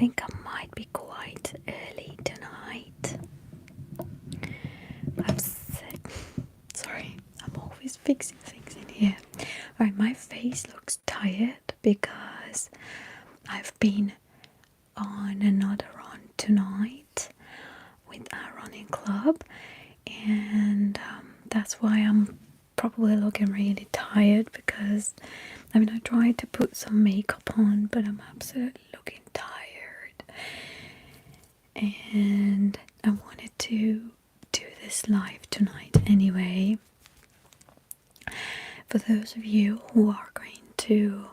think I might be quite early tonight. Sorry, I'm always fixing things in here. Alright, my face looks tired because I've been on another run tonight with our running club, and that's why I'm probably looking really tired, because I tried to put some makeup on, but I'm absolutely looking tired, and I wanted to do this live tonight anyway. For those of you who are going to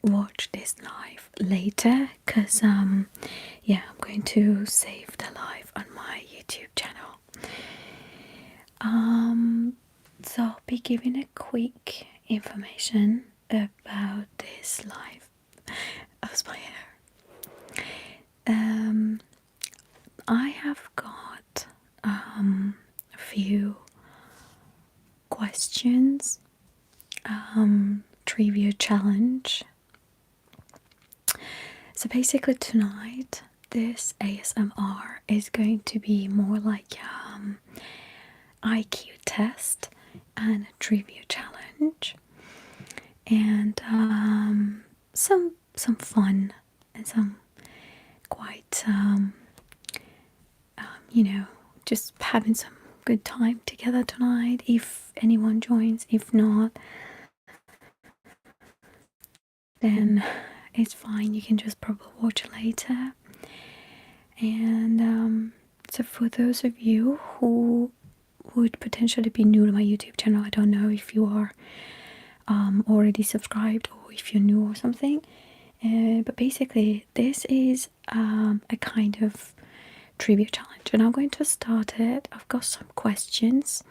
watch this live later, because yeah, I'm going to save the live on my YouTube channel. So I'll be giving a quick information about this live. How's my hair? I have got a few questions, trivia challenge. So basically tonight this ASMR is going to be more like IQ test and a trivia challenge, and some fun and some quite just having some good time together tonight, if anyone joins. If not, then it's fine, you can just probably watch later. And so for those of you who would potentially be new to my YouTube channel, I don't know if you are already subscribed or if you're new or something, but basically this is a kind of trivia challenge, and I'm going to start it. I've got some questions,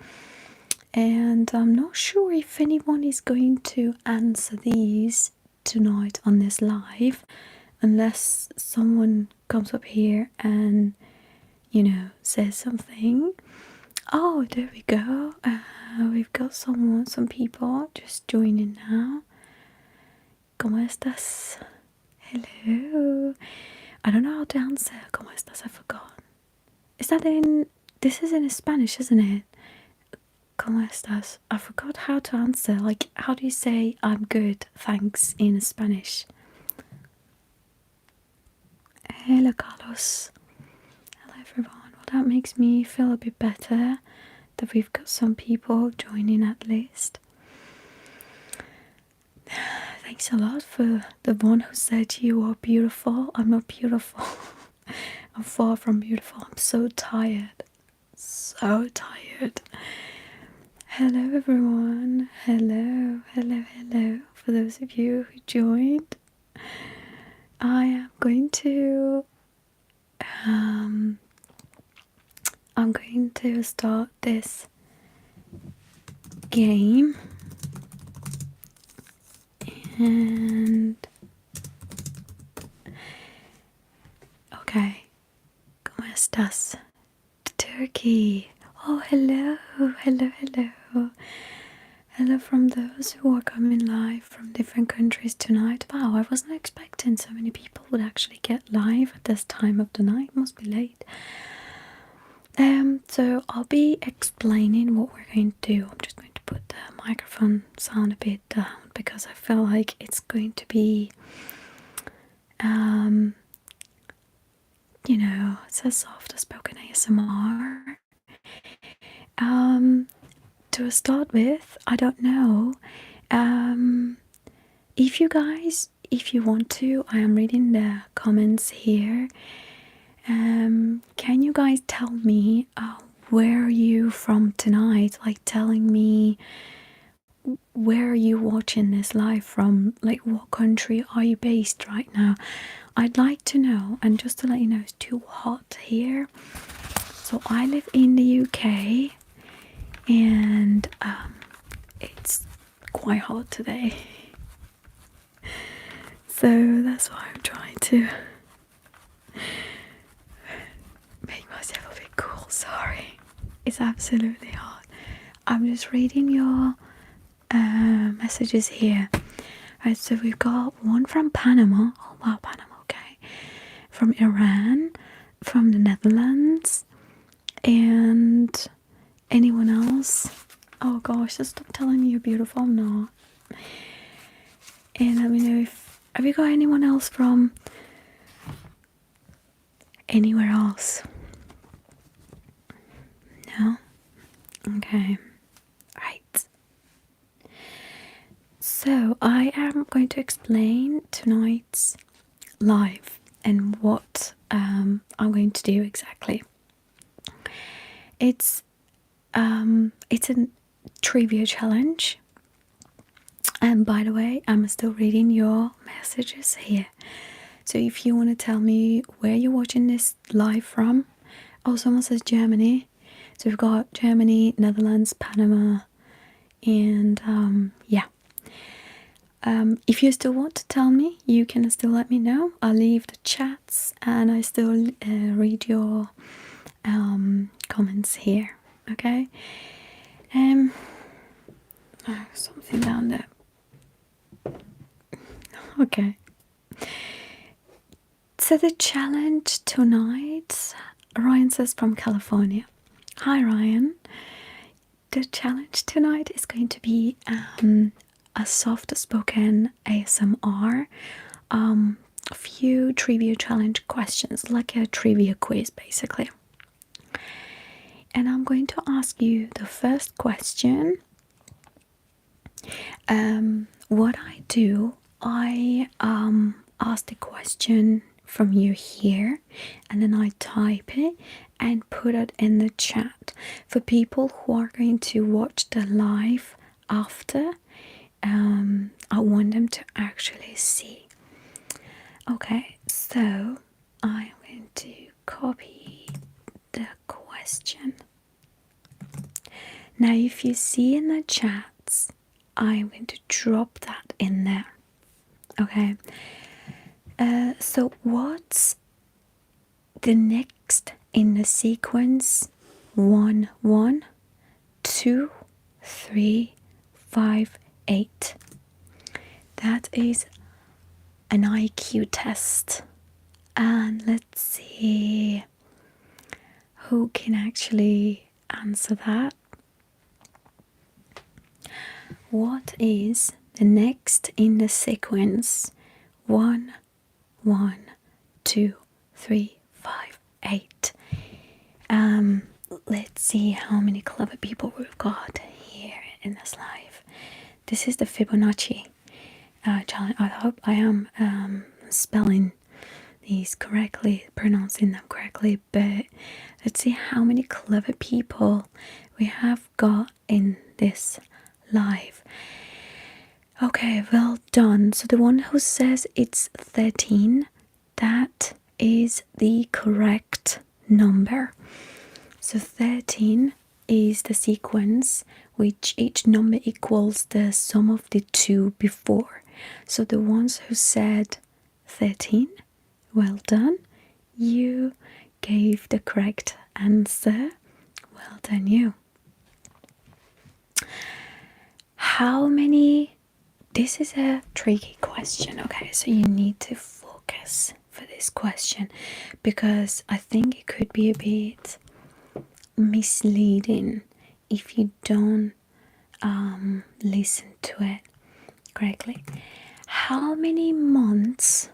and I'm not sure if anyone is going to answer these tonight on this live, unless someone comes up here and says something. Oh, there we go. We've got some people just joining now. ¿Cómo estás? Hello. I don't know how to answer ¿Cómo estás? I forgot. This is in Spanish, isn't it? ¿Cómo estás? I forgot how to answer. Like, how do you say I'm good, thanks in Spanish? Hello, Carlos. Hello, everyone. Well, that makes me feel a bit better that we've got some people joining at least. Thanks a lot for the one who said you are beautiful. I'm not beautiful. I'm far from beautiful. I'm so tired. So tired. Hello everyone. Hello. For those of you who joined, I am going to start this game, and okay, ¿Cómo estás? Turkey. Oh, hello. Hello from those who are coming live from different countries tonight. Wow, I wasn't expecting so many people would actually get live at this time of the night. Must be late. So I'll be explaining what we're going to do. I'm just going to put the microphone sound a bit down because I feel like it's going to be it's a soft spoken ASMR. To start with, I don't know if you want to, I am reading the comments here. Can you guys tell me where are you from tonight? Like, telling me where are you watching this live from? Like, what country are you based right now? I'd like to know. And just to let you know, it's too hot here. So I live in the UK, and it's quite hot today. So that's why I'm trying to make myself a bit cool. Sorry, it's absolutely hot. I'm just reading your messages here. Right, so we've got one from Panama. Oh wow, Panama. Okay, from Iran, from the Netherlands, and anyone else? Oh gosh, just stop telling me you're beautiful. I'm not. And let me know if have you got anyone else from anywhere else? No? Okay. Right. So I am going to explain tonight's live and what I'm going to do exactly. It's a trivia challenge. And by the way, I'm still reading your messages here. So if you want to tell me where you're watching this live from. Oh, someone says Germany. So we've got Germany, Netherlands, Panama, and yeah. If you still want to tell me, you can still let me know. I'll leave the chats and I still read your comments here. Okay. Something down there. Okay. So the challenge tonight, Ryan says from California. Hi Ryan. The challenge tonight is going to be a soft spoken ASMR, a few trivia challenge questions, like a trivia quiz basically. And I'm going to ask you the first question. What I do, I ask the question from you here, and then I type it and put it in the chat for people who are going to watch the live after. I want them to actually see. Okay, so I'm going to copy the question. Now if you see in the chats, I'm going to drop that in there. Okay. So what's the next in the sequence? 1, 1, 2, 3, 5, 8. That is an IQ test. And let's see who can actually answer that. What is the next in the sequence? 1, 1, 2, 3, 5, 8. Let's see how many clever people we've got here in this live. This is the Fibonacci challenge. I hope I am spelling these correctly, pronouncing them correctly, but let's see how many clever people we have got in this live. Okay, well done. So the one who says it's 13, that is the correct number. So 13 is the sequence which each number equals the sum of the two before. So the ones who said 13, well done. You gave the correct answer. Well done, you. How many? This is a tricky question. Okay, so you need to focus for this question because I think it could be a bit misleading if you don't listen to it correctly. How many months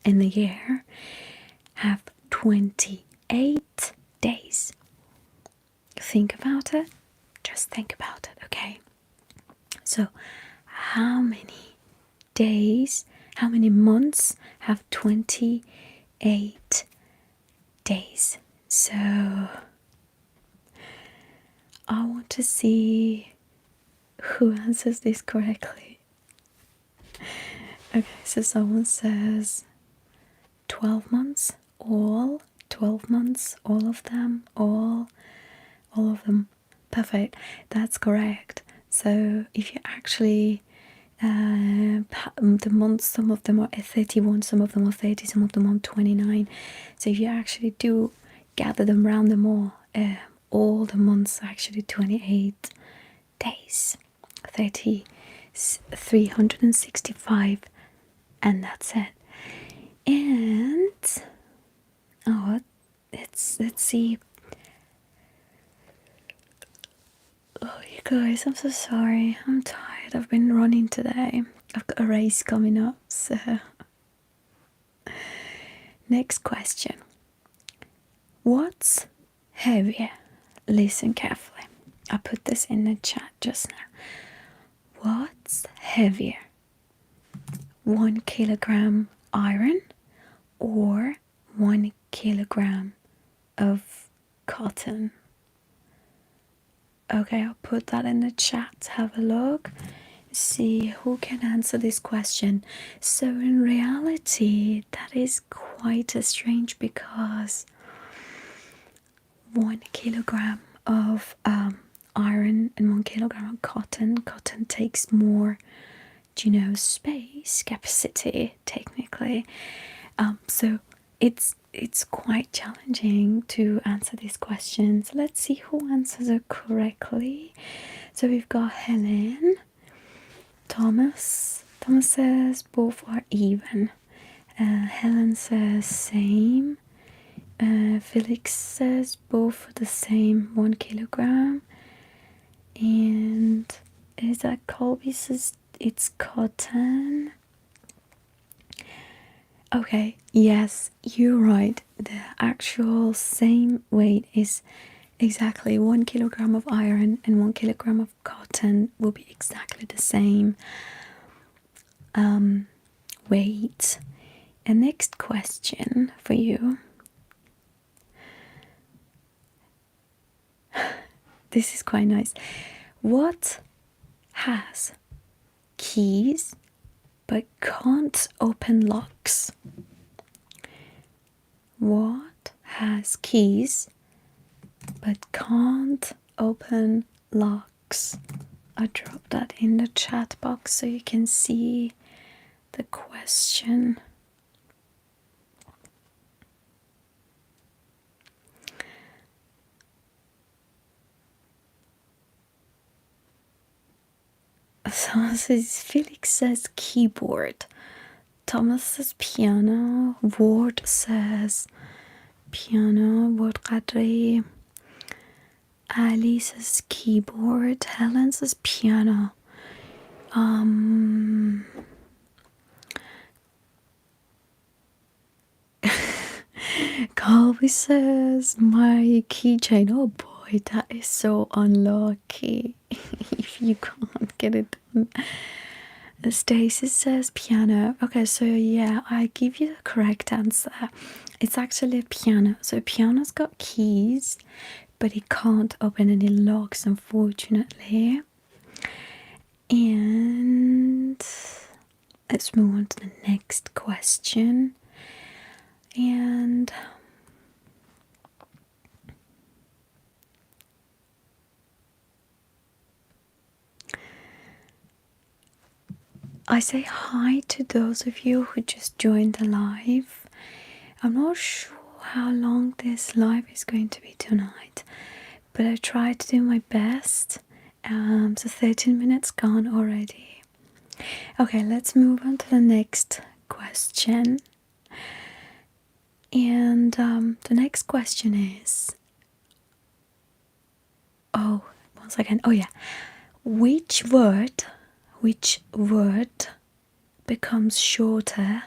in the year have 28 days? Think about it. Just think about it, okay? So how many months have 28 days? So I want to see who answers this correctly. Okay, so someone says 12 months, all 12 months, all of them, all of them. Perfect, that's correct. So if you actually the months, some of them are 31, some of them are 30, some of them are 29. So if you actually do gather them, round them all the months are actually 28 days, 365, and that's it. let's see. Oh, you guys, I'm so sorry. I'm tired. I've been running today. I've got a race coming up, so. Next question. What's heavier? Listen carefully. I put this in the chat just now. What's heavier? 1 kilogram iron or 1 kilogram of cotton? Okay, I'll put that in the chat. Have a look. See who can answer this question. So in reality, that is quite strange because 1 kilogram of iron and 1 kilogram of cotton. Cotton takes more, space capacity technically. So it's quite challenging to answer these questions. Let's see who answers it correctly. So we've got Helen, Thomas. Thomas says both are even. Helen says same. Felix says both are the same, 1 kilogram. And is that Colby says it's cotton? Okay, yes, you're right. The actual same weight is exactly 1 kilogram of iron and 1 kilogram of cotton will be exactly the same weight. And next question for you. This is quite nice. What has keys but can't open locks? What has keys but can't open locks? I dropped that in the chat box so you can see the question. So Felix says keyboard. Thomas says piano. Ward says piano. Ward Qadri. Ali says keyboard. Helen says piano. Colby says my keychain. Oh boy, that is so unlucky. If you can't get it done. Stacy says piano. Okay, so yeah, I give you the correct answer. It's actually a piano. So a piano's got keys, but it can't open any locks, unfortunately. And let's move on to the next question. And I say hi to those of you who just joined the live. I'm not sure how long this live is going to be tonight, but I try to do my best. So 13 minutes gone already. Okay, let's move on to the next question. And the next question is, one second. Oh yeah, which word becomes shorter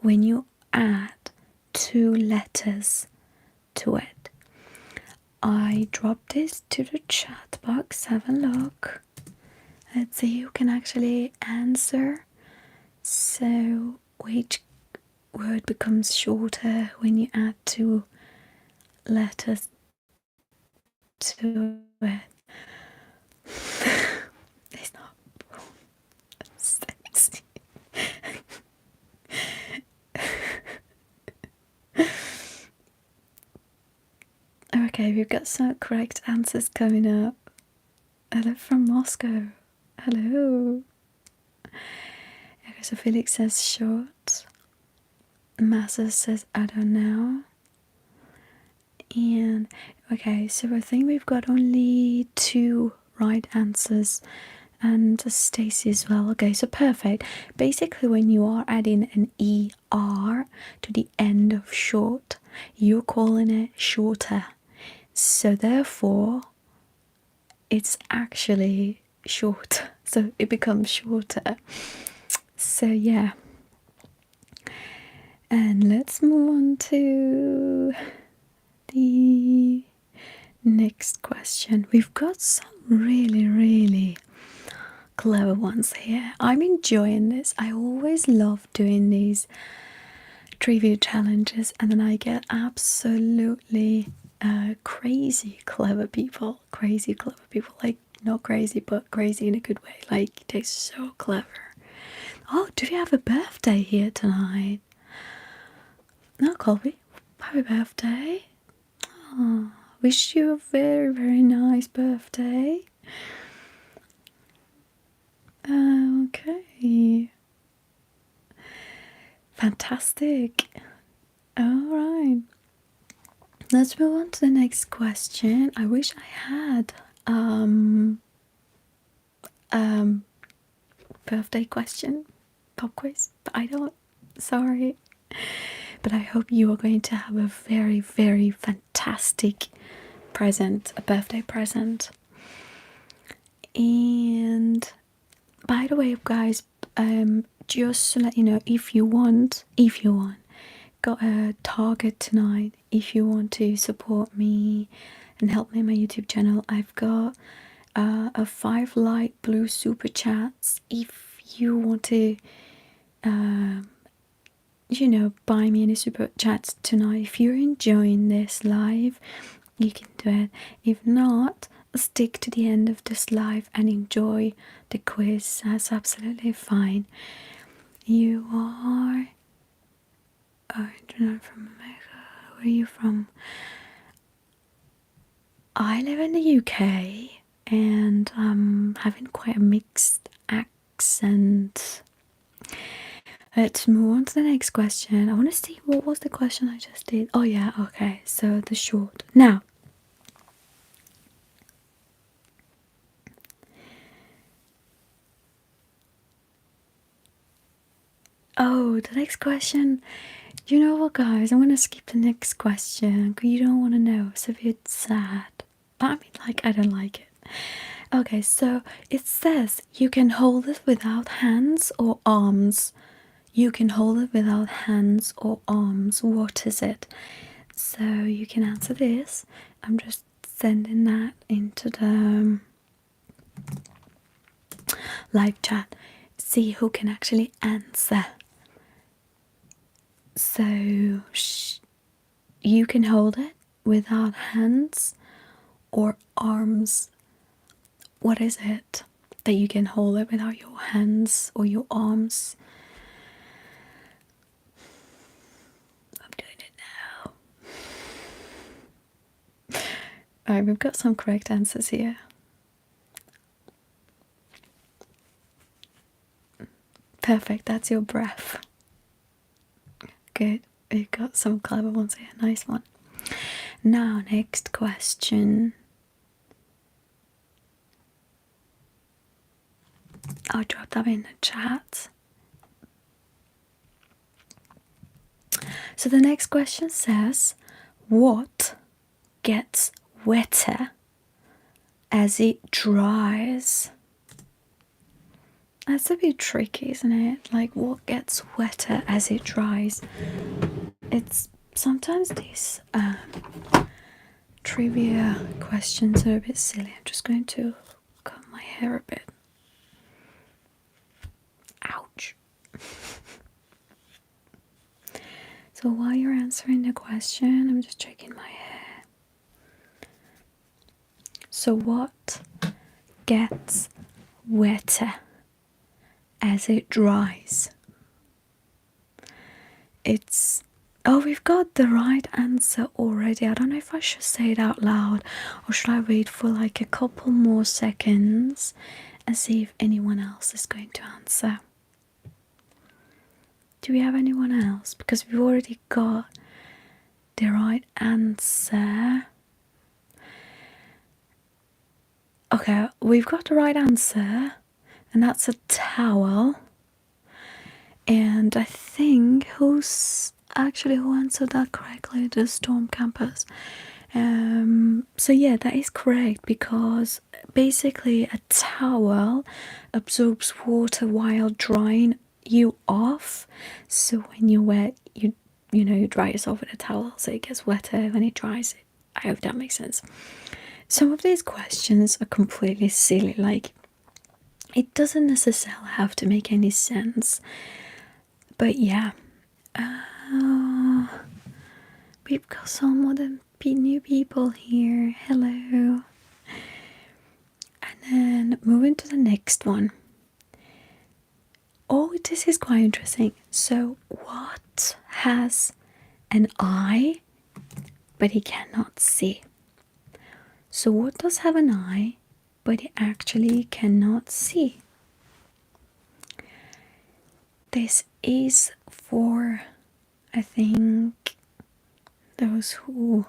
when you add 2 letters to it? I dropped this to the chat box. Have a look. Let's see who can actually answer. So, which word becomes shorter when you add 2 letters to it? It's not sexy. Okay, we've got some correct answers coming up. Hello from Moscow. Hello. Okay, so Felix says short. Massa says I don't know. And okay, so I think we've got only 2 right answers, and Stacy as well. Okay, so perfect. Basically, when you are adding an ER to the end of short, you're calling it shorter. So therefore, it's actually short. So it becomes shorter. So yeah. And let's move on to the next question. We've got some really, really clever ones here. I'm enjoying this. I always love doing these trivia challenges, and then I get absolutely crazy clever people. Crazy clever people. Like, not crazy, but crazy in a good way. Like, they're so clever. Oh, do you have a birthday here tonight? No, Colby. Happy birthday. Oh, wish you a very, very nice birthday. Okay. Fantastic. Alright. Let's move on to the next question. I wish I had birthday question, pop quiz, but I don't. Sorry. But I hope you are going to have a very, very fantastic present, a birthday present. And by the way, guys, just to let you know, if you want, got a target tonight. If you want to support me and help me on my YouTube channel, I've got a 5 light blue super chats. If you want to, buy me any super chats tonight, if you're enjoying this live, you can do it. If not, stick to the end of this live and enjoy the quiz. That's absolutely fine. You are not from America. Where are you from? I live in the UK and I'm having quite a mixed accent. Let's move on to the next question. I want to see, what was the question I just did? Oh yeah, okay, so the short. Now, oh, the next question. You know what, guys? I'm gonna skip the next question because you don't want to know. It's a bit sad. But I mean, like, I don't like it. Okay, so it says you can hold it without hands or arms. You can hold it without hands or arms. What is it? So you can answer this. I'm just sending that into the live chat. See who can actually answer. So you can hold it without hands or arms. What is it that you can hold it without your hands or your arms? I'm doing it now. Alright, we've got some correct answers here. Perfect, that's your breath. Good, we've got some clever ones here. Nice one. Now, next question. I'll drop that in the chat. So the next question says, what gets wetter as it dries? That's a bit tricky, isn't it? Like, what gets wetter as it dries? It's sometimes these trivia questions are a bit silly. I'm just going to cut my hair a bit. Ouch. So while you're answering the question, I'm just checking my hair. So what gets wetter as it dries? It's... oh, we've got the right answer already. I don't know if I should say it out loud or should I wait for like a couple more seconds and see if anyone else is going to answer. Do we have anyone else? Because we've already got the right answer. Okay, we've got the right answer, and that's a towel. And I think who's actually who answered that correctly, the Storm Campus. So yeah, that is correct, because basically a towel absorbs water while drying you off. So when you're wet, you dry yourself with a towel, so it gets wetter when it dries. I hope that makes sense. Some of these questions are completely silly, like it doesn't necessarily have to make any sense. But yeah, we've got some modern new people here. Hello. And then moving to the next one. Oh, this is quite interesting. So, what has an eye but he cannot see? So, what does have an eye but he actually cannot see? This is for, I think, those who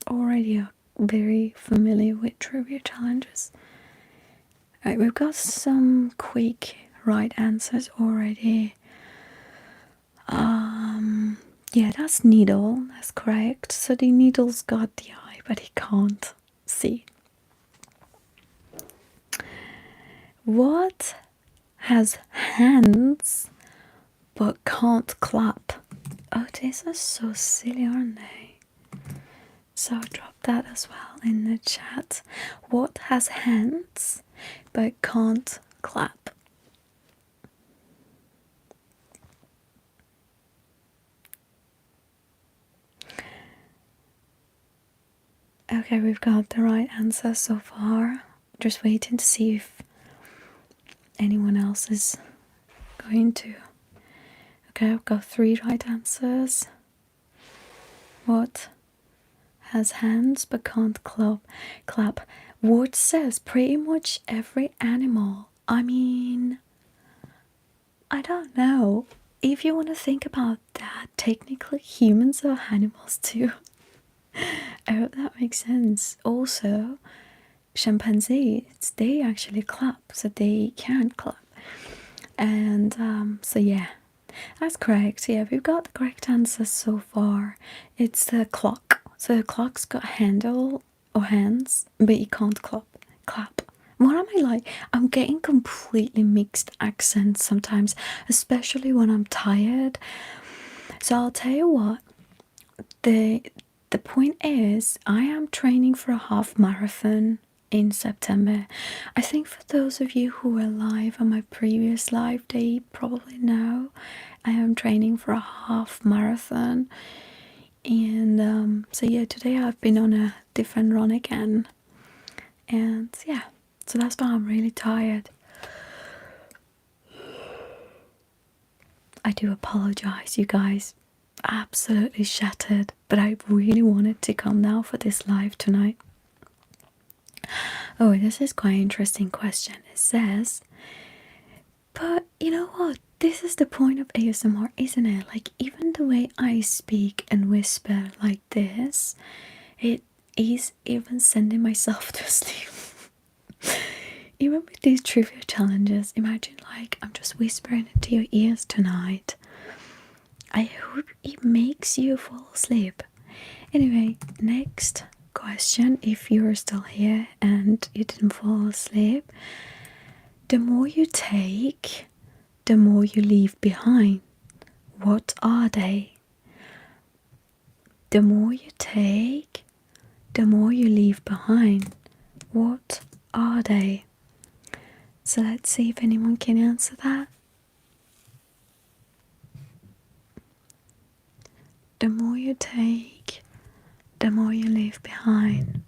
already are very familiar with trivia challenges. Alright, we've got some quick right answers already. Yeah, that's needle, that's correct. So the needle's got the eye, but he can't see. What has hands but can't clap? Oh, these are so silly, aren't they? So I'll drop that as well in the chat. What has hands but can't clap? Okay, we've got the right answer so far. Just waiting to see if anyone else is going to. Okay, I've got 3 right answers. What has hands but can't clap? What says pretty much every animal. I mean, I don't know. If you want to think about that, technically humans are animals too. I hope that makes sense. Also, chimpanzees, they actually clap, so they can clap. And so yeah, that's correct. Yeah, we've got the correct answer so far. It's the clock. So the clock's got a handle or hands, but you can't clap. What am I like? I'm getting completely mixed accents sometimes, especially when I'm tired. So I'll tell you what. The point is, I am training for a half marathon in September. I think for those of you who were live on my previous live, they probably know I am training for a half marathon. And so yeah, today I've been on a different run again. And yeah, so that's why I'm really tired. I do apologize, you guys. Absolutely shattered, but I really wanted to come now for this live tonight. Oh, this is quite an interesting question. It says, but you know what? This is the point of ASMR, isn't it? Like, even the way I speak and whisper like this, it is even sending myself to sleep. Even with these trivia challenges, imagine like I'm just whispering into your ears tonight. I hope it makes you fall asleep. Anyway, next question, if you're still here and you didn't fall asleep. The more you take, the more you leave behind. What are they? The more you take, the more you leave behind. What are they? So let's see if anyone can answer that. The more you take, the more you leave behind.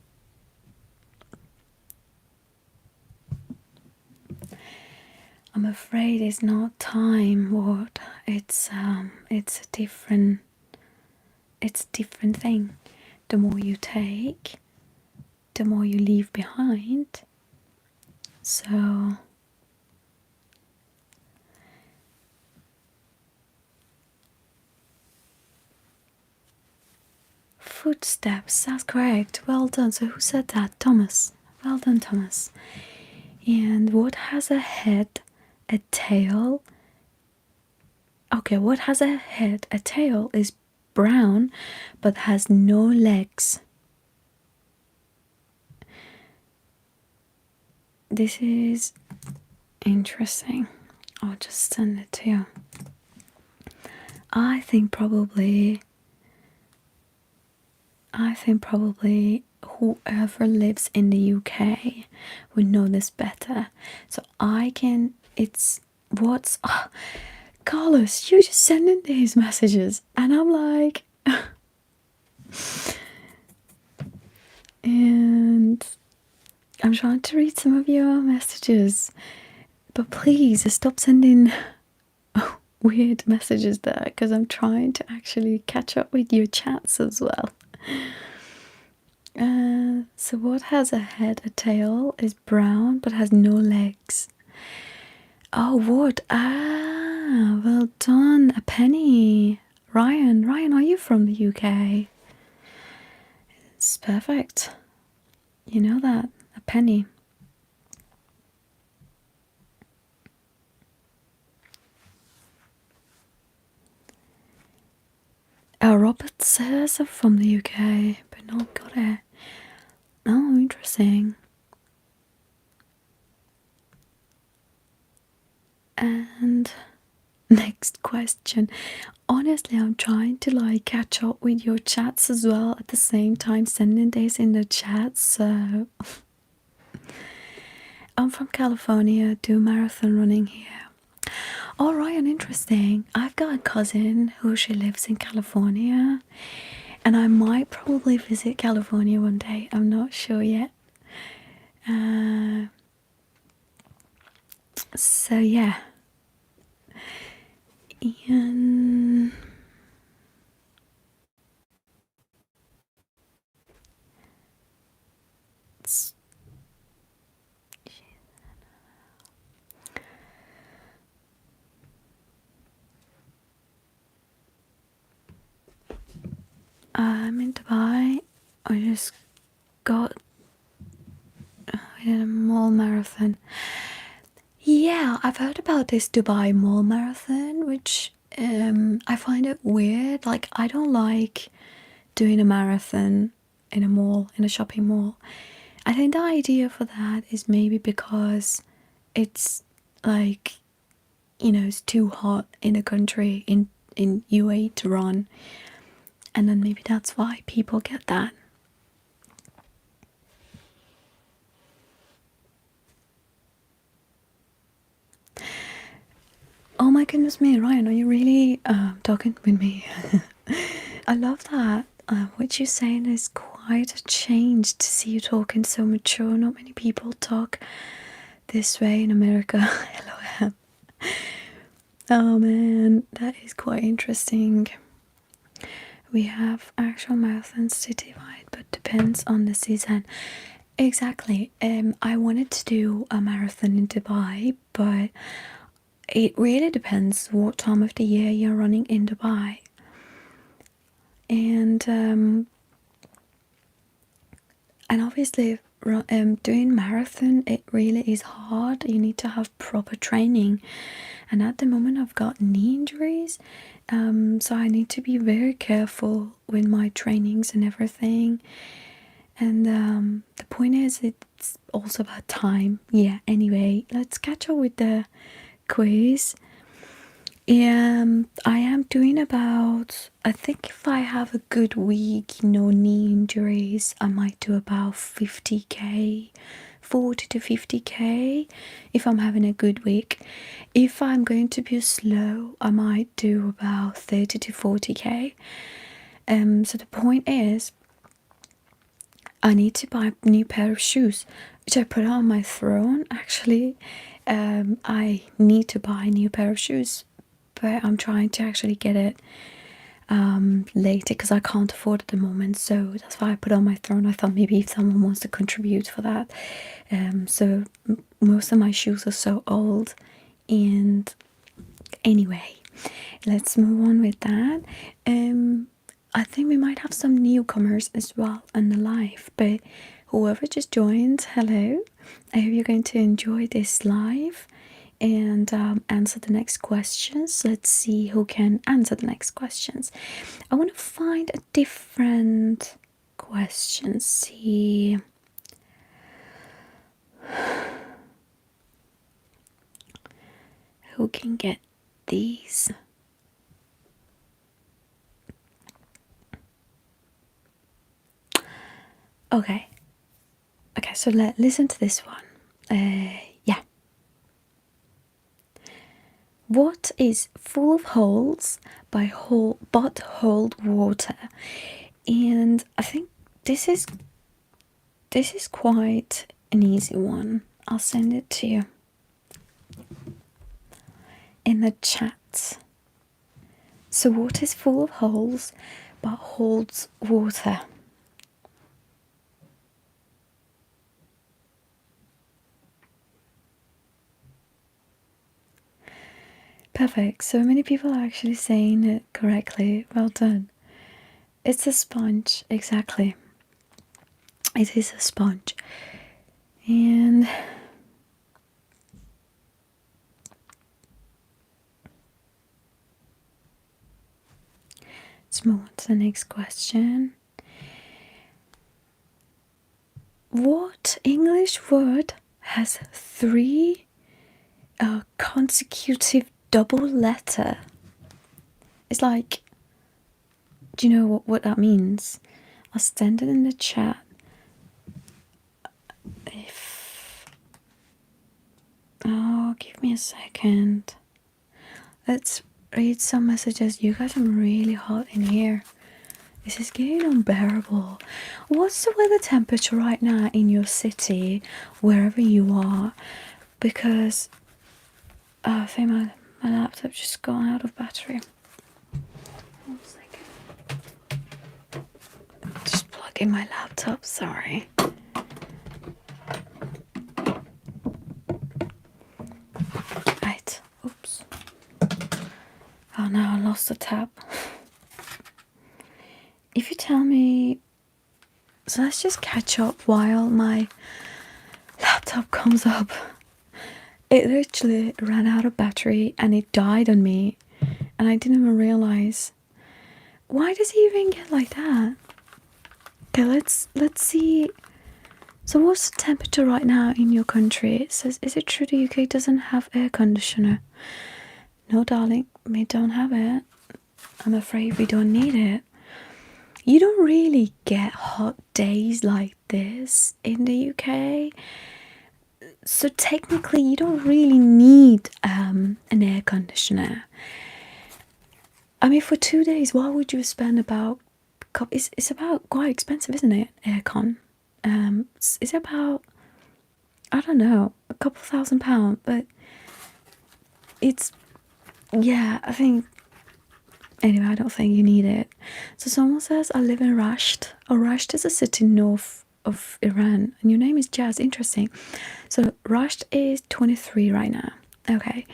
I'm afraid it's not time, what? It's a different thing. The more you take, the more you leave behind. So footsteps, that's correct. Well done. So who said that? Thomas. Well done, Thomas. And what has a head, a tail, Okay, what has a head? A tail is brown but has no legs. This is interesting. I'll just send it to you. I think probably whoever lives in the UK would know this better. So it's what's Carlos, you just sending these messages and I'm like and I'm trying to read some of your messages, but please stop sending weird messages there because I'm trying to actually catch up with your chats as well. So what has a head, a tail, is brown but has no legs? Oh, what? Ah, well done. A penny. Ryan, are you from the UK? It's perfect. You know that. A penny. Robert says I'm from the UK, but not got it. Oh, interesting. And next question. Honestly, I'm trying to like catch up with your chats as well at the same time sending this in the chat. So I'm from California, do marathon running here. Oh, Ryan, interesting. I've got a cousin who she lives in California, and I might probably visit California one day. I'm not sure yet. So yeah. Ian. I'm in Dubai. I just got a mall marathon. Yeah, I've heard about this Dubai mall marathon, which I find it weird. Like, I don't like doing a marathon in a mall, in a shopping mall. I think the idea for that is maybe because it's like, it's too hot in the country in UAE to run, and then maybe that's why people get that. Oh my goodness me, Ryan, are you really talking with me? I love that. What you're saying is quite a change to see you talking so mature. Not many people talk this way in America. Hello. Oh man, that is quite interesting. We have actual marathons to divide, but depends on the season. Exactly. I wanted to do a marathon in Dubai, but it really depends what time of the year you're running in Dubai. And obviously doing marathon, it really is hard. You need to have proper training, and at the moment I've got knee injuries, so I need to be very careful with my trainings and everything. And the point is, it's also about time. Yeah, anyway, let's catch up with the quiz. I am doing about, I think if I have a good week, no knee injuries, I might do about 50k, 40 to 50k if I'm having a good week. If I'm going to be slow, I might do about 30 to 40k. So the point is, I need to buy a new pair of shoes, which I put on my throne actually. I need to buy a new pair of shoes, but I'm trying to actually get it later because I can't afford it at the moment. So that's why I put on my throne. I thought maybe if someone wants to contribute for that. So most of my shoes are so old. And anyway, let's move on with that. I think we might have some newcomers as well on the live, but whoever just joined, hello. I hope you're going to enjoy this live. and answer the next questions. Let's see who can answer the next questions. I want to find a different question. See. Who can get these? Okay, so listen to this one. Yeah. What is full of holes but hold water? And I think this is quite an easy one. I'll send it to you in the chat. So what is full of holes but holds water? Perfect. So many people are actually saying it correctly. Well done. It's a sponge. Exactly. It is a sponge. And let's move on to the next question. What English word has 3 consecutive double letter? It's like, do you know what that means? I'll send it in the chat. Give me a second. Let's read some messages. You guys are really hot in here. This is getting unbearable. What's the weather temperature right now in your city, wherever you are? Because I think my laptop just gone out of battery. 1 second. Just plug in my laptop, sorry. Right, oops. Oh no, I lost the tab. If you tell me, so let's just catch up while my laptop comes up. It literally ran out of battery and it died on me, and I didn't even realize. Why does it even get like that? Okay, let's see. So what's the temperature right now in your country? It says, is it true the UK doesn't have air conditioner? No, darling, we don't have it. I'm afraid we don't need it. You don't really get hot days like this in the UK. So technically you don't really need an air conditioner. I mean, for 2 days, why would you spend about... It's about quite expensive, isn't it, aircon? It's about, I don't know, a couple £1,000, but it's... Yeah, I think... Anyway, I don't think you need it. So someone says, I live in Rasht. Oh, Rasht is a city north of Iran. And your name is Jazz. Interesting. So Rasht is 23 right now. Okay.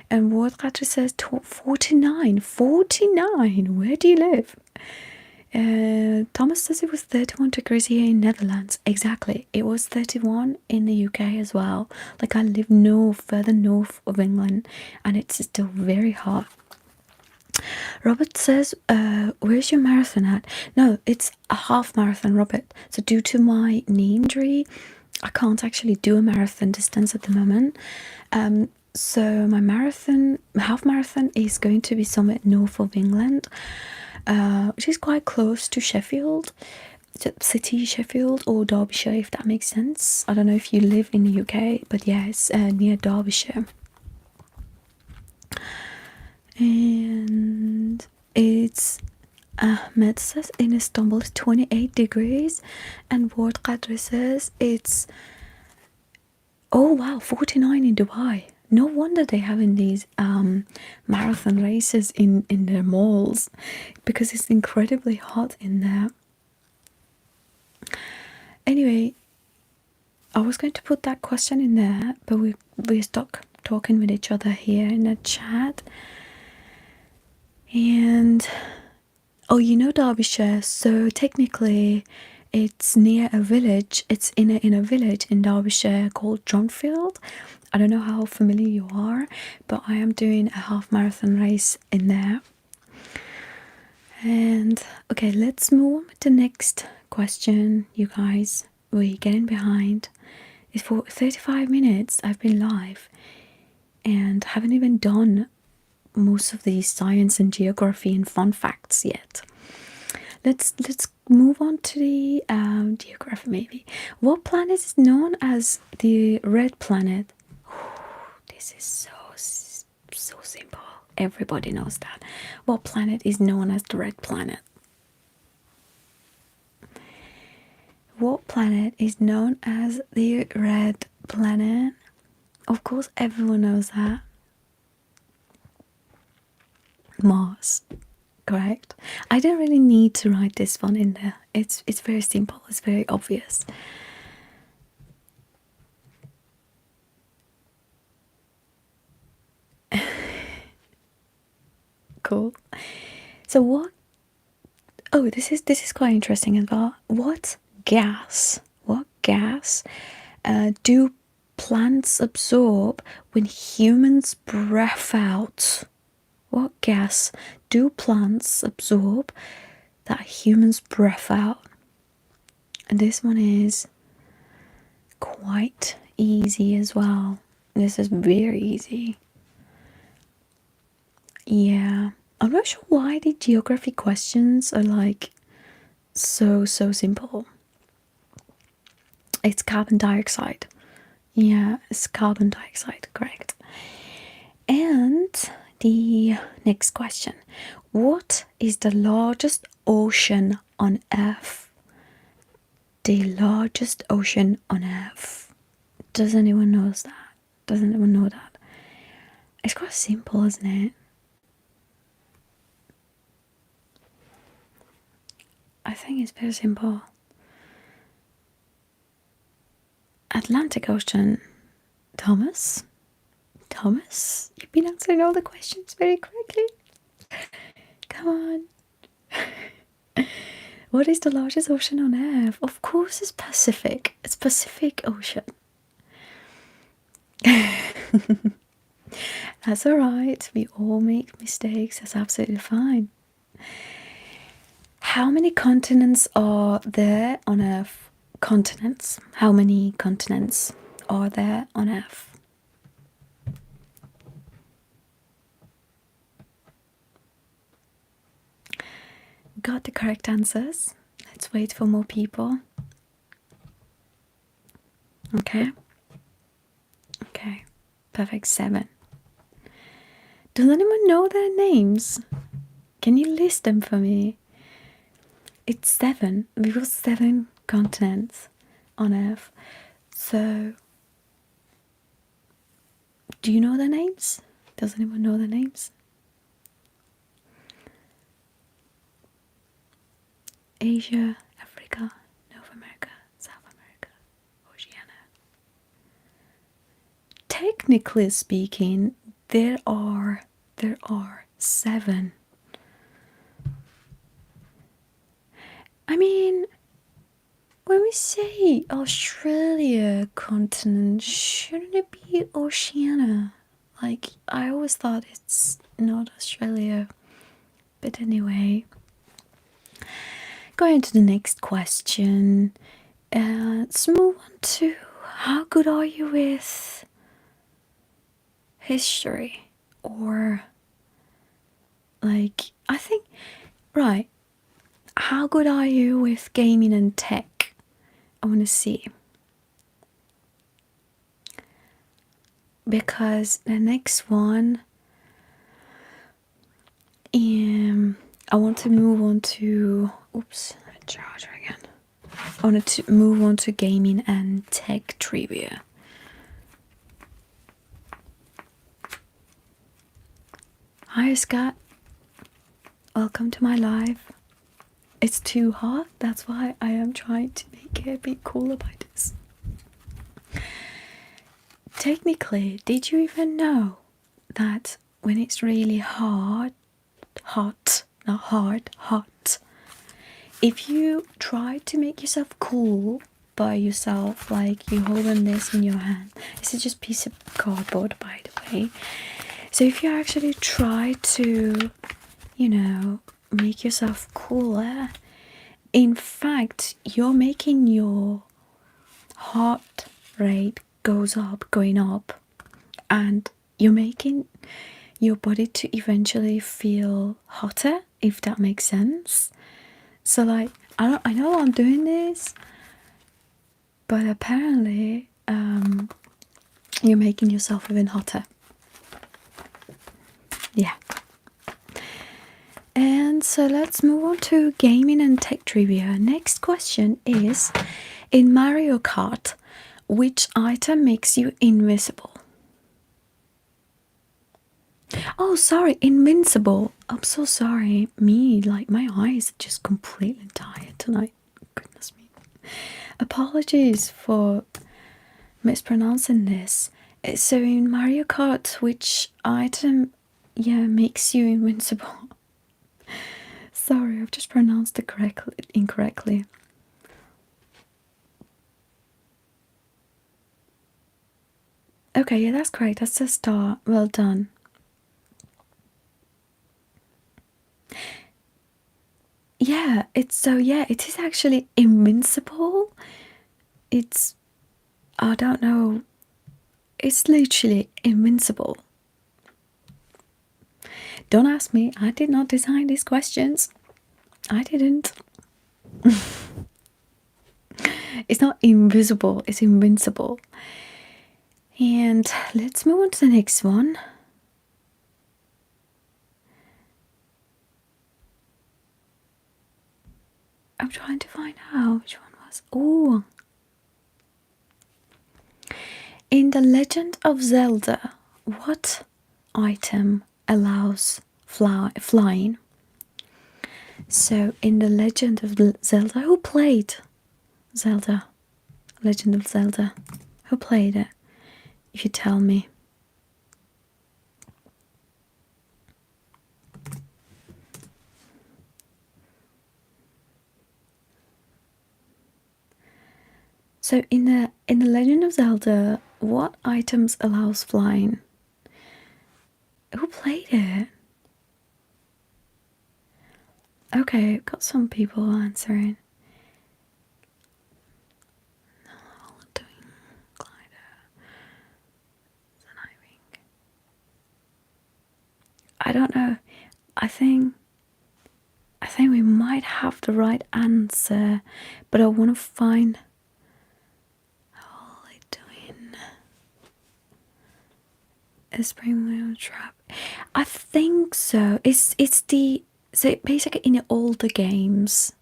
And Ward Qatri says 49. 49. Where do you live? Thomas says it was 31 degrees here in Netherlands. Exactly. It was 31 in the UK as well. Like, I live further north of England, and it's still very hot. Robert says, where's your marathon at? No, it's a half marathon, Robert. So due to my knee injury, I can't actually do a marathon distance at the moment. So my half marathon is going to be somewhere north of England, which is quite close to Sheffield, city Sheffield, or Derbyshire, if that makes sense. I don't know if you live in the UK, but yeah, it's near Derbyshire. And it's Ahmed says in Istanbul it's 28 degrees, and Ward Qadri says it's, oh wow, 49 in Dubai. No wonder they're having these marathon races in their malls, because it's incredibly hot in there. Anyway, I was going to put that question in there, but we stuck talking with each other here in the chat. And oh, you know Derbyshire, so technically it's near a village. It's in a village in Derbyshire called Dronfield. I don't know how familiar you are, but I am doing a half marathon race in there. And okay, let's move on with the next question, you guys. We're getting behind. It's for 35 minutes I've been live and haven't even done most of these science and geography and fun facts yet. Let's move on to the geography maybe. What planet is known as the red planet? This is so simple. Everybody knows that. What planet is known as the red planet? What planet is known as the red planet? Of course, everyone knows that. Mars. Correct. I don't really need to write this one in there. It's very simple. It's very obvious. Cool. So what? Oh, this is quite interesting as well. What gas do plants absorb when humans breath out? What gas do plants absorb that humans breath out? And this one is quite easy as well. This is very easy. Yeah, I'm not sure why the geography questions are like so simple. It's carbon dioxide. Yeah, it's carbon dioxide, correct. And the next question. What is the largest ocean on Earth? The largest ocean on Earth. Does anyone know that? Does anyone know that? It's quite simple, isn't it? I think it's very simple. Atlantic Ocean. Thomas? Thomas? You've been answering all the questions very correctly. Come on. What is the largest ocean on Earth? Of course it's Pacific. It's Pacific Ocean. That's alright. We all make mistakes. That's absolutely fine. How many continents are there on Earth? Continents. How many continents are there on Earth? Got the correct answers. Let's wait for more people. Okay. Okay. Perfect. 7. Does anyone know their names? Can you list them for me? It's 7. We've got 7 continents on Earth. So, do you know their names? Does anyone know their names? Asia, Africa, North America, South America, Oceania. Technically speaking, there are 7. I mean, when we say Australia continent, shouldn't it be Oceania? Like, I always thought it's not Australia. But anyway, going to the next question. Let's move on to how good are you with history? Or, like, I think, right. How good are you with gaming and tech? I want to see. Because the next one, I want to move on to, charger again. I wanted to move on to gaming and tech trivia. Hi Scott, welcome to my live. It's too hot, that's why I am trying to make it a bit cooler by this. Technically, did you even know that when it's really hot, if you try to make yourself cool by yourself, like you holding this in your hand. This is just piece of cardboard, by the way. So if you actually try to, you know, make yourself cooler, in fact, you're making your heart rate going up, and you're making your body to eventually feel hotter, if that makes sense. So like, I know I'm doing this, but apparently you're making yourself even hotter. Yeah. And so let's move on to gaming and tech trivia. Next question is, in Mario Kart, which item makes you invisible? Oh, sorry, invincible. I'm so sorry. Me, like, my eyes are just completely tired tonight. Goodness me. Apologies for mispronouncing this. So in Mario Kart, which item, makes you invincible? Sorry, I've just pronounced it incorrectly. Okay, yeah, that's correct. That's a star. Well done. Yeah, it is actually invincible. I don't know. It's literally invincible. Don't ask me. I did not design these questions. I didn't. It's not invisible, it's invincible. And let's move on to the next one. I'm trying to find out which one was. Oh. In The Legend of Zelda, what item allows flying? So, in The Legend of Zelda, who played Zelda? Legend of Zelda. Who played it? If you tell me. So in the Legend of Zelda, what items allows flying? Who played it? Okay, I've got some people answering. I don't know. I think we might have the right answer, but I want to find. How are they doing? A spring wheel trap. I think so. It's the so basically in the older games.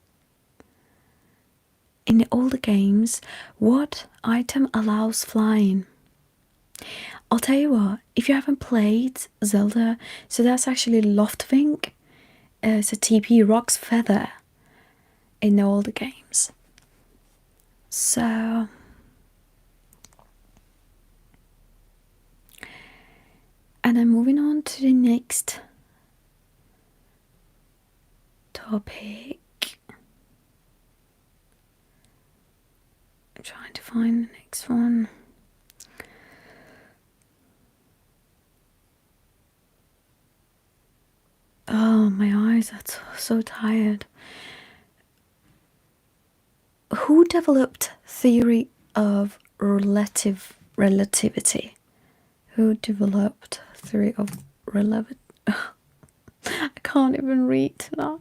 In the older games, what item allows flying? I'll tell you what, if you haven't played Zelda, so that's actually Loftvink. It's a TP Rock's Feather in the older games. So. And I'm moving on to the next topic. I'm trying to find the next one. Oh, my eyes are so tired. Who developed theory of relativity? Who developed theory of relativity? I can't even read that.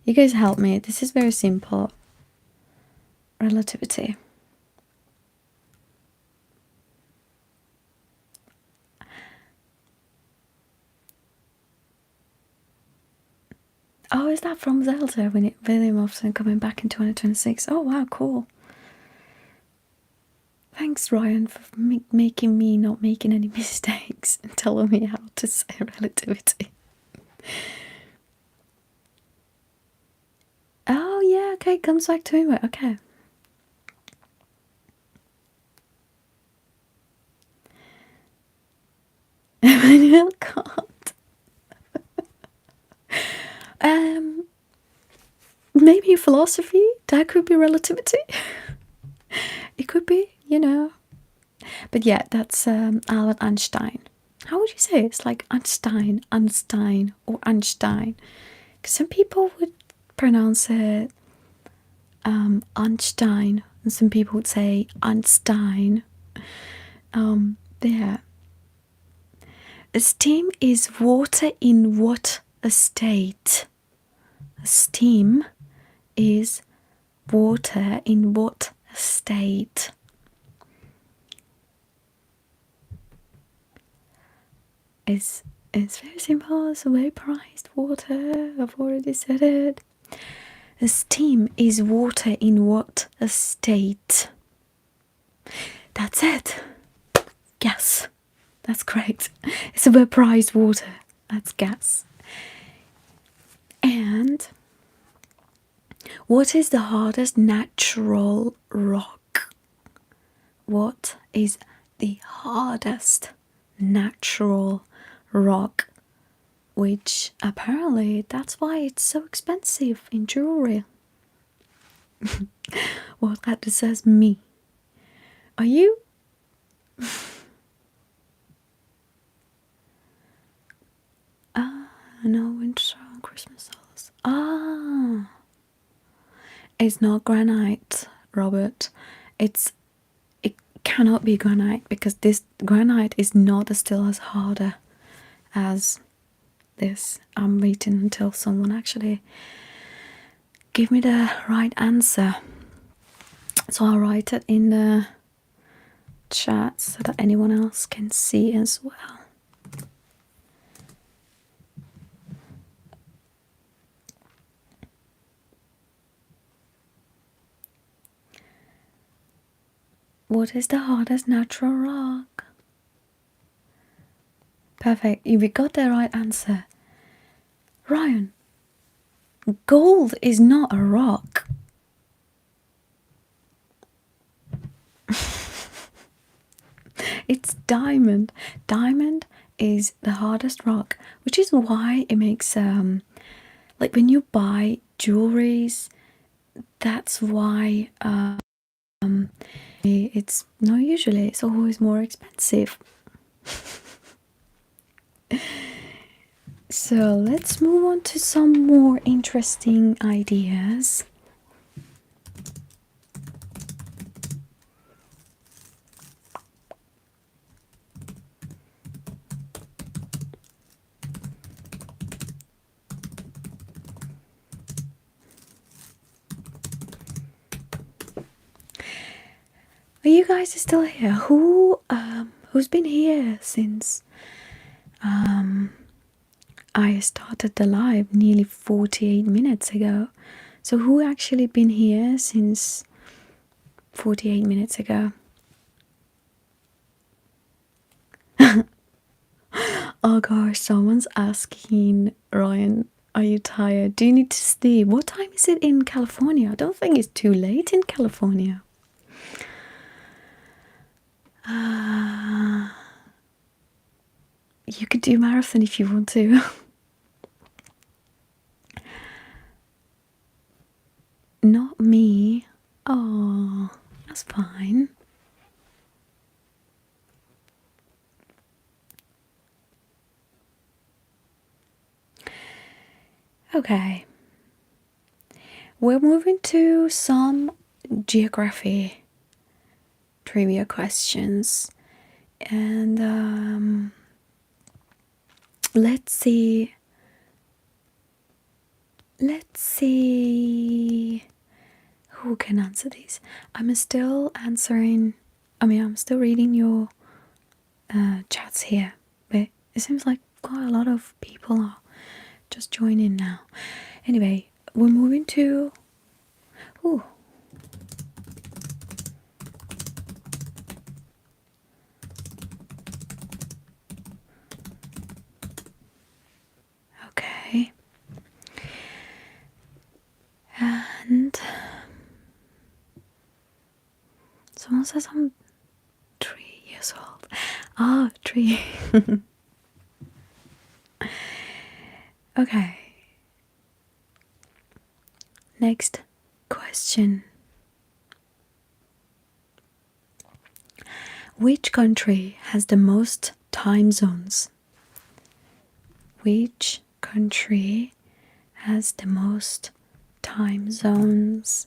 You guys help me. This is very simple. Relativity. Oh, is that from Zelda when it William Often coming back in 2026? Oh wow, cool. Thanks, Ryan, for making me not making any mistakes and telling me how to say relativity. Oh yeah, okay, comes back to me. Okay. Emmanuel Kant. Maybe philosophy. That could be relativity. could be, you know. But yeah, that's Albert Einstein. How would you say it? It's like Einstein, or Einstein. Because some people would pronounce it Einstein, and some people would say Einstein. Yeah. Steam is water in what a state? Steam is water in what state? It's very simple. It's vaporized water. I've already said it. Steam is water in what state? That's it. Gas. That's correct. It's a vaporized water. That's gas. And what is the hardest natural rock? What is the hardest natural rock? Which apparently that's why it's so expensive in jewelry. Well, that says me. Are you? No, winter and Christmas sauce. It's not granite, Robert. It cannot be granite because this granite is not still as harder as this. I'm waiting until someone actually give me the right answer. So I'll write it in the chat so that anyone else can see as well. What is the hardest natural rock? Perfect. We got the right answer. Ryan, gold is not a rock. It's diamond. Diamond is the hardest rock, which is why it makes like when you buy jewelries, that's why it's not usually, it's always more expensive. So let's move on to some more interesting ideas. Are you guys still here? Who's been here since I started the live nearly 48 minutes ago? So who actually been here since 48 minutes ago? Oh gosh, someone's asking Ryan, are you tired? Do you need to sleep? What time is it in California? I don't think it's too late in California. You could do marathon if you want to. Not me. Oh, that's fine. Okay. We're moving to some geography trivia questions. And let's see who can answer these. I'm still reading your chats here, but it seems like quite a lot of people are just joining now. Anyway, we're moving to okay. And someone says I'm 3 years old. Ah, 3. Okay. Next question. Which country has the most time zones? Which country has the most time zones?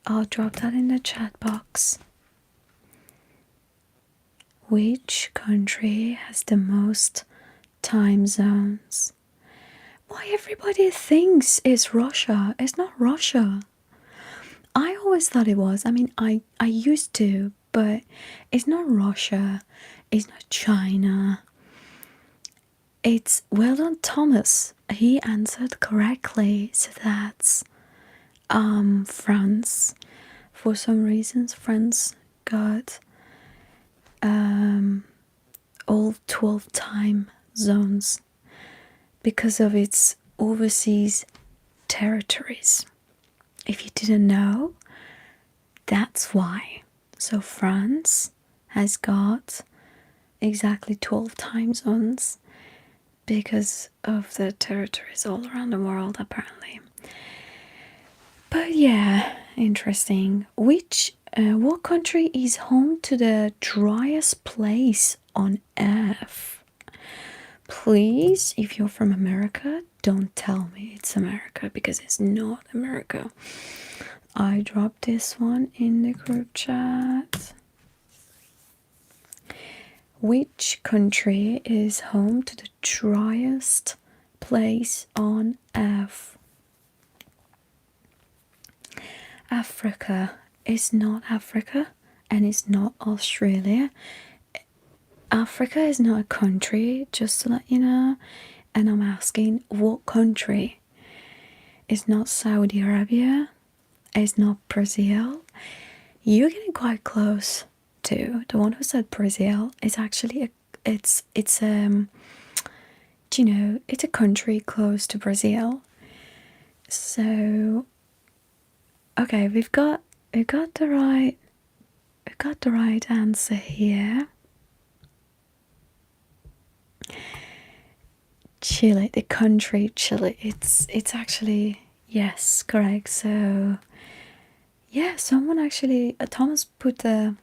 I'll drop that in the chat box. Which country has the most time zones? Why everybody thinks it's Russia? It's not Russia. I always thought it was. I mean, I used to, but it's not Russia. It's not China. It's well done, Thomas. He answered correctly. So that's France. For some reasons, France got all 12 time zones because of its overseas territories. If you didn't know, that's why. So France has got exactly 12 time zones because of the territories all around the world, apparently. But yeah, interesting. What country is home to the driest place on Earth? Please, if you're from America, don't tell me it's America, because it's not America. I dropped this one in the group chat. Which country is home to the driest place on Earth? Africa. Is not Africa, and it's not Australia. Africa is not a country, just to let you know. And I'm asking, what country? It's not Saudi Arabia. It's not Brazil. You're getting quite close to the one who said Brazil. It's actually it's a country close to Brazil. So okay, we've got the right answer here. Chile, the country Chile. It's actually, yes, correct. So yeah, someone actually, Thomas put the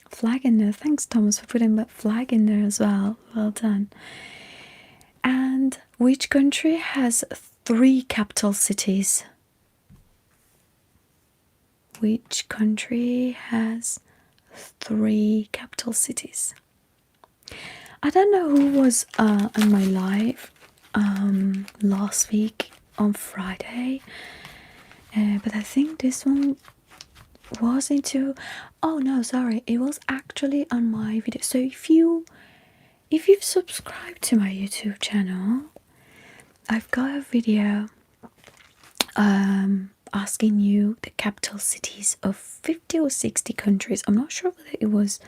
flag in there. Thanks, Thomas, for putting that flag in there as well. Well done. And which country has 3 capital cities? Which country has 3 capital cities? I don't know who was on my live last week on Friday, but I think this one was into. Oh no, sorry, it was actually on my video. So if you've subscribed to my YouTube channel, I've got a video asking you the capital cities of 50 or 60 countries. I'm not sure whether it was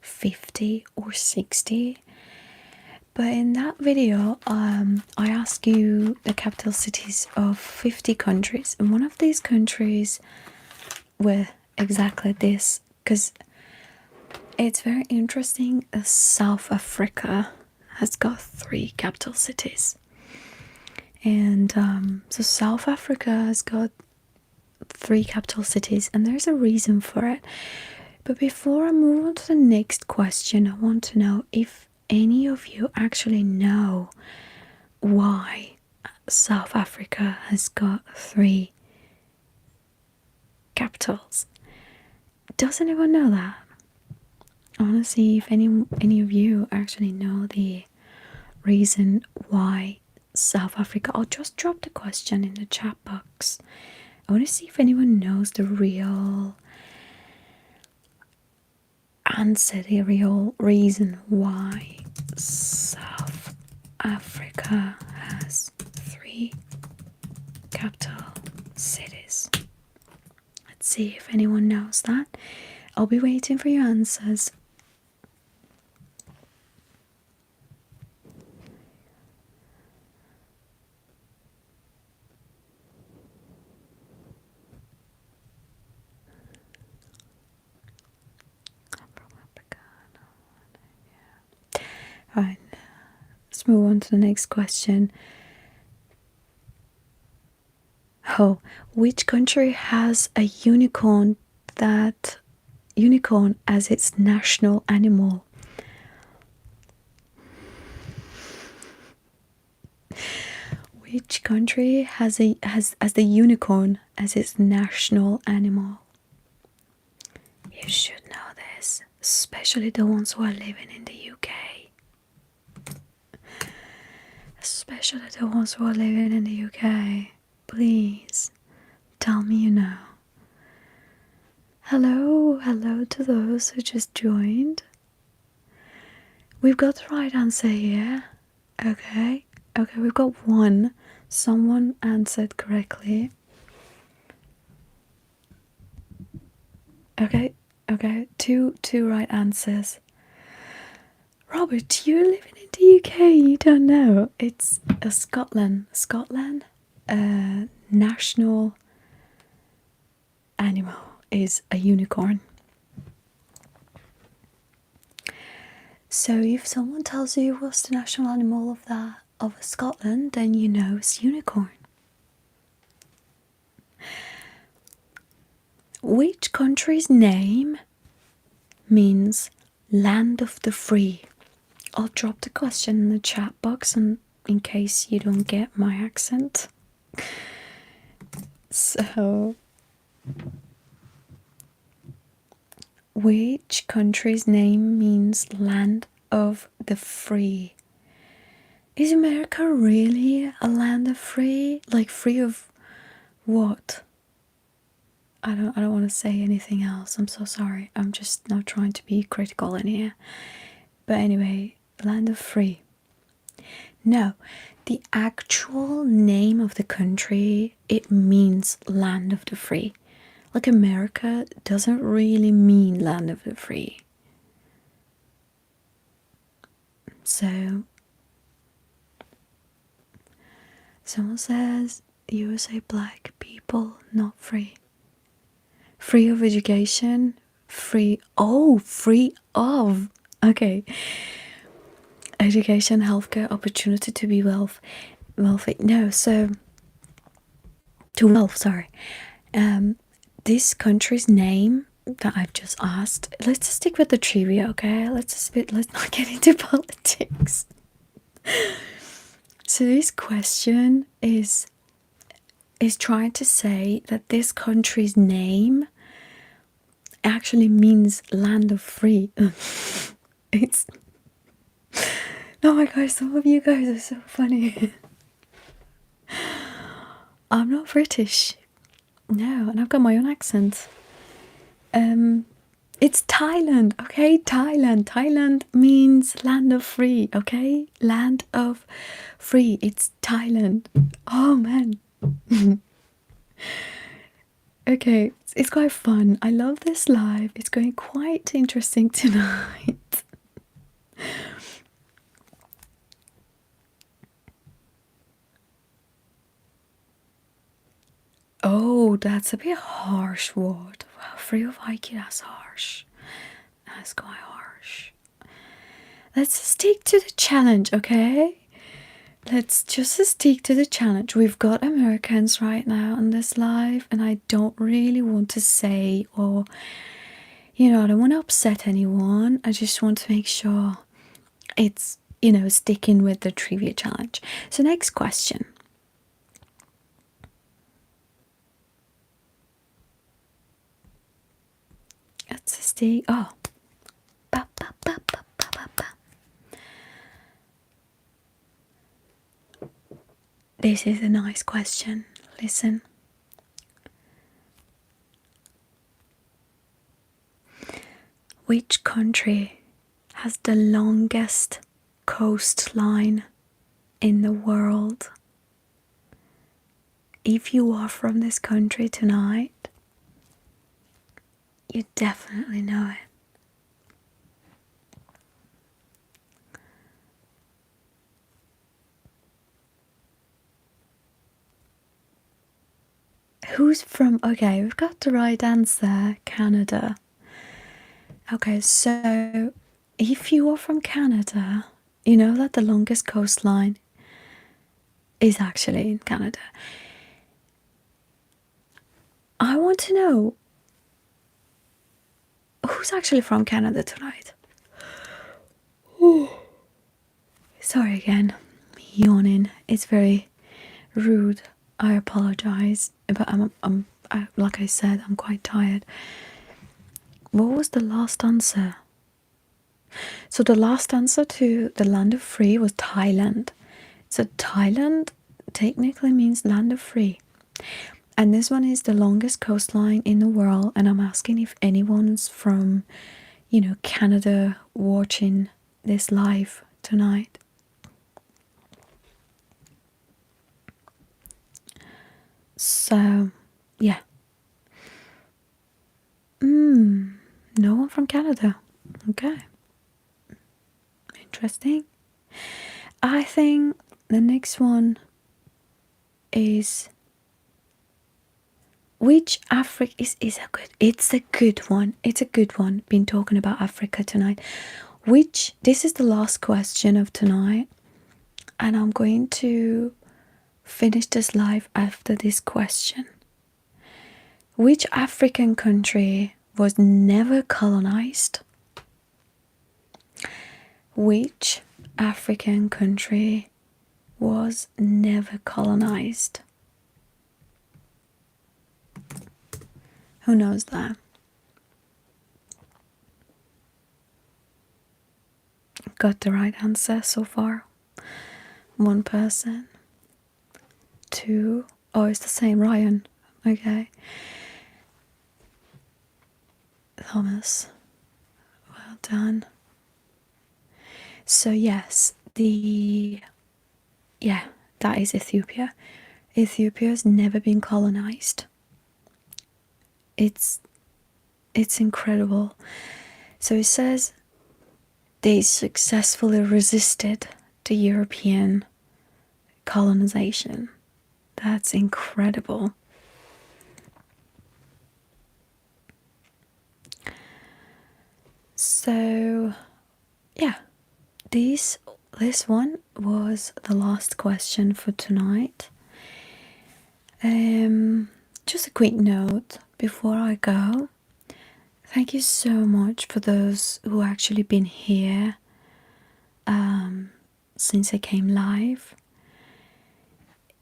50 or 60, but in that video I asked you the capital cities of 50 countries, and one of these countries were exactly this, because it's very interesting. South Africa has got 3 capital cities, and so South Africa has got 3 capital cities, and there's a reason for it. But before I move on to the next question, I want to know if any of you actually know why South Africa has got 3 capitals. Does anyone know that? I want to see if any of you actually know the reason why South Africa. I'll just drop the question in the chat box. I want to see if anyone knows the real answer, the real reason why South Africa has 3 capital cities. Let's see if anyone knows that. I'll be waiting for your answers. Alright, let's move on to the next question. Oh, which country has a unicorn that unicorn as its national animal. Which country has the unicorn as its national animal? You should know this, especially the ones who are living in the UK. Especially the ones who are living in the UK. Please, tell me you know. Hello to those who just joined. We've got the right answer here. Okay, we've got one. Someone answered correctly. Okay, two right answers. Robert, you're living in the UK, you don't know. It's Scotland. Scotland, national animal is a unicorn. So if someone tells you what's the national animal of Scotland, then you know it's unicorn. Which country's name means land of the free? I'll drop the question in the chat box and in case you don't get my accent. So, which country's name means land of the free? Is America really a land of free? Like free of what? I don't want to say anything else. I'm so sorry. I'm just not trying to be critical in here. But anyway, land of free. No, the actual name of the country, it means land of the free. Like America doesn't really mean land of the free. So, someone says USA black people not free. Free of education, free of. Okay. Education, healthcare, opportunity to be wealthy. No, so to wealth, sorry. This country's name that I've just asked, let's just stick with the trivia, okay? Let's not get into politics. So this question is trying to say that this country's name actually means land of free. It's oh my gosh, some of you guys are so funny. I'm not British. No, and I've got my own accent. It's Thailand, okay? Thailand means land of free, okay? Land of free. It's Thailand. Oh man. Okay, it's quite fun. I love this live. It's going quite interesting tonight. Oh, that's a bit harsh word. Wow, free of IQ, that's harsh. That's quite harsh. Let's stick to the challenge, okay? Let's just stick to the challenge. We've got Americans right now on this live, and I don't really want to say or, I don't want to upset anyone. I just want to make sure it's, sticking with the trivia challenge. So, next question. Let's stay. Oh. Ba, ba, ba, ba, ba, ba, ba. This is a nice question. Listen. Which country has the longest coastline in the world? If you are from this country tonight, you definitely know it. Who's from? Okay, we've got the right answer. Canada. Okay, so if you are from Canada, you know that the longest coastline is actually in Canada. I want to know, who's actually from Canada tonight? Sorry again, yawning. It's very rude. I apologize, but like I said, I'm quite tired. What was the last answer? So the last answer to the land of free was Thailand. So Thailand technically means land of free. And this one is the longest coastline in the world. And I'm asking if anyone's from, Canada watching this live tonight. So, yeah. No one from Canada. Okay. Interesting. I think the next one is which Africa is a good. It's a good one. It's a good one. Been talking about Africa tonight. This is the last question of tonight, and I'm going to finish this live after this question. Which African country was never colonized? Which African country was never colonized? Who knows that? Got the right answer so far. One person. Two. Oh, it's the same, Ryan. Okay. Thomas. Well done. So yes, that is Ethiopia. Ethiopia's never been colonized. It's incredible. So it says they successfully resisted the European colonization. That's incredible. So yeah, this one was the last question for tonight. Just a quick note before I go. Thank you so much for those who actually been here since I came live,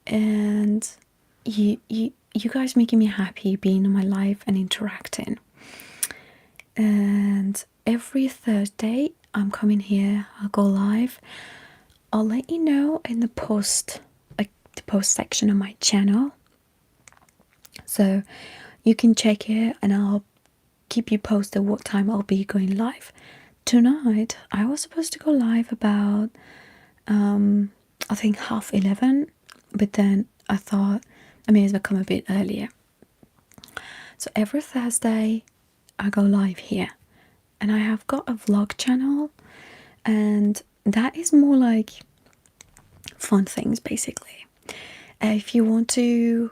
and you guys making me happy being on my live and interacting. And every Thursday I'm coming here. I'll go live. I'll let you know in the post section of my channel, so you can check it, and I'll keep you posted what time I'll be going live. Tonight I was supposed to go live about I think 11:30, but then I thought I may as well come a bit earlier. So every Thursday I go live here, and I have got a vlog channel, and that is more like fun things basically. If you want to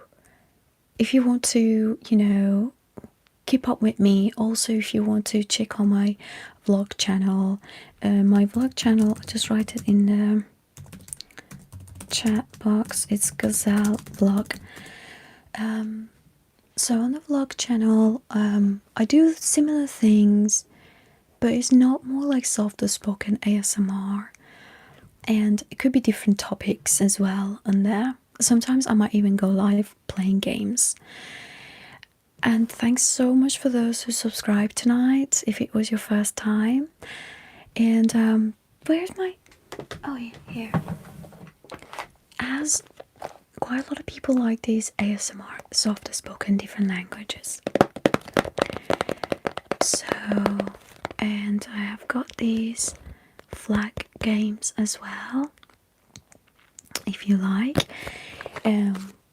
keep up with me, also if you want to check on my vlog channel, I just write it in the chat box. It's Gazelle Vlog. So on the vlog channel, I do similar things, but it's not more like softer spoken ASMR, and it could be different topics as well on there. Sometimes I might even go live playing games. And thanks so much for those who subscribed tonight, if it was your first time. And where's my... oh yeah, here. As quite a lot of people like these ASMR, softer spoken, different languages. So, and I have got these flag games as well, if you like.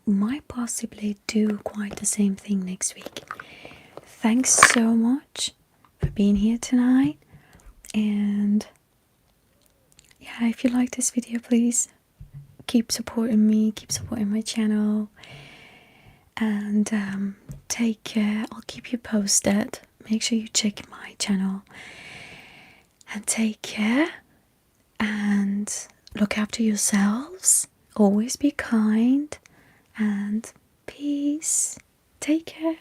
Might possibly do quite the same thing next week. Thanks so much for being here tonight, and yeah, if you like this video, please keep supporting me, keep supporting my channel, and take care. I'll keep you posted. Make sure you check my channel, and take care, and look after yourselves. Always be kind, and peace. Take care.